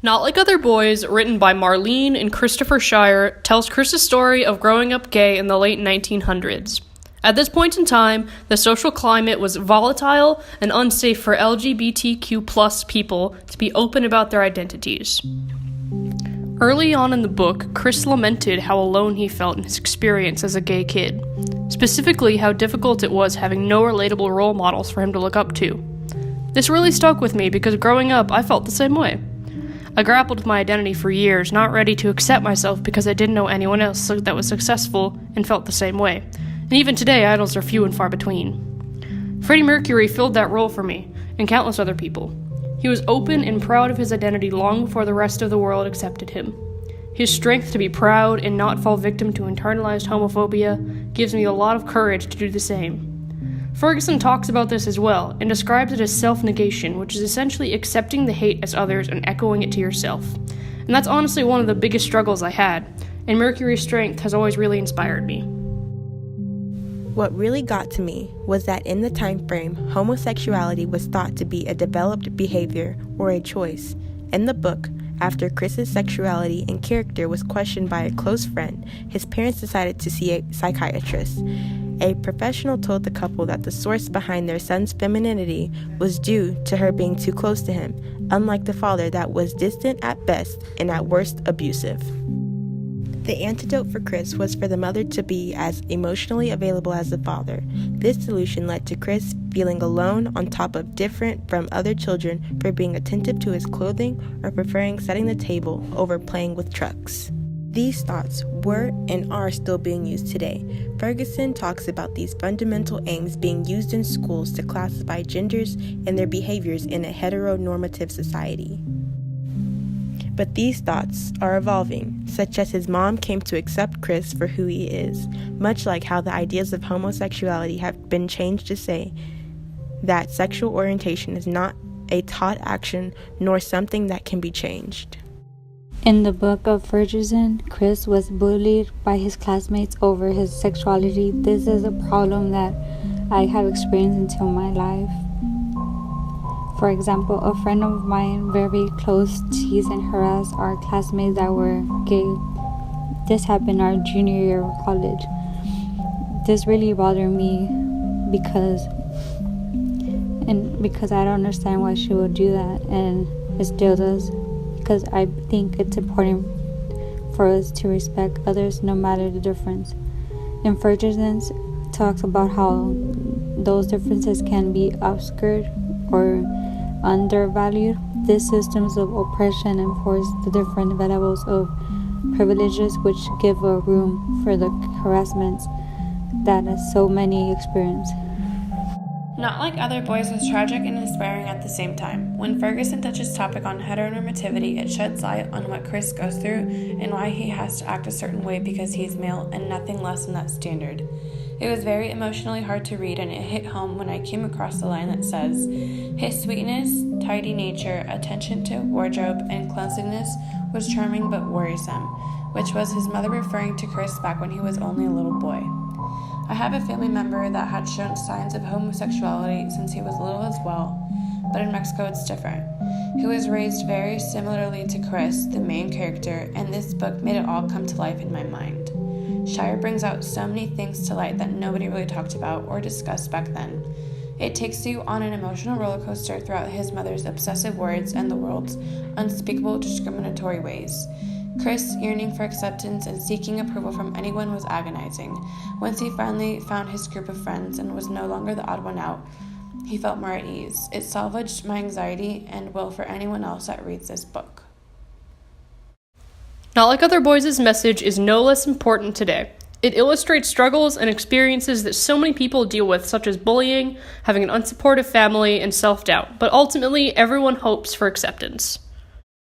Not Like Other Boys, written by Marlene and Christopher Shire, tells Chris's story of growing up gay in the late 1900s. At this point in time, the social climate was volatile and unsafe for LGBTQ+ people to be open about their identities. Early on in the book, Chris lamented how alone he felt in his experience as a gay kid, specifically how difficult it was having no relatable role models for him to look up to. This really stuck with me because growing up, I felt the same way. I grappled with my identity for years, not ready to accept myself because I didn't know anyone else that was successful and felt the same way. And even today, idols are few and far between. Freddie Mercury filled that role for me, and countless other people. He was open and proud of his identity long before the rest of the world accepted him. His strength to be proud and not fall victim to internalized homophobia gives me a lot of courage to do the same. Ferguson talks about this as well, and describes it as self-negation, which is essentially accepting the hate as others and echoing it to yourself. And that's honestly one of the biggest struggles I had, and Mercury's strength has always really inspired me. What really got to me was that in the time frame, homosexuality was thought to be a developed behavior or a choice. In the book, after Chris's sexuality and character was questioned by a close friend, his parents decided to see a psychiatrist. A professional told the couple that the source behind their son's femininity was due to her being too close to him, unlike the father that was distant at best and at worst abusive. The antidote for Chris was for the mother to be as emotionally available as the father. This solution led to Chris feeling alone on top of different from other children for being attentive to his clothing or preferring setting the table over playing with trucks. These thoughts were and are still being used today. Ferguson talks about these fundamental aims being used in schools to classify genders and their behaviors in a heteronormative society. But these thoughts are evolving, such as his mom came to accept Chris for who he is, much like how the ideas of homosexuality have been changed to say that sexual orientation is not a taught action nor something that can be changed. In the book of Ferguson, Chris was bullied by his classmates over his sexuality. This is a problem that I have experienced until my life. For example, a friend of mine very close teased and harassed our classmates that were gay. This happened our junior year of college. This really bothered me because I don't understand why she would do that, and it still does. Because I think it's important for us to respect others no matter the difference. And Ferguson talks about how those differences can be obscured or undervalued. These systems of oppression enforce the different levels of privileges which give a room for the harassments that so many experience. Not Like Other Boys is tragic and inspiring at the same time. When Ferguson touches topic on heteronormativity, it sheds light on what Chris goes through and why he has to act a certain way because he's male and nothing less than that standard. It was very emotionally hard to read, and it hit home when I came across the line that says, "His sweetness, tidy nature, attention to wardrobe, and cleanliness was charming but worrisome," which was his mother referring to Chris back when he was only a little boy. I have a family member that had shown signs of homosexuality since he was little as well, but in Mexico it's different. He was raised very similarly to Chris, the main character, and this book made it all come to life in my mind. Shire brings out so many things to light that nobody really talked about or discussed back then. It takes you on an emotional roller coaster throughout his mother's obsessive words and the world's unspeakable discriminatory ways. Chris, yearning for acceptance and seeking approval from anyone, was agonizing. Once he finally found his group of friends and was no longer the odd one out, he felt more at ease. It salvaged my anxiety and will for anyone else that reads this book. Not Like Other Boys' message is no less important today. It illustrates struggles and experiences that so many people deal with, such as bullying, having an unsupportive family, and self-doubt, but ultimately everyone hopes for acceptance.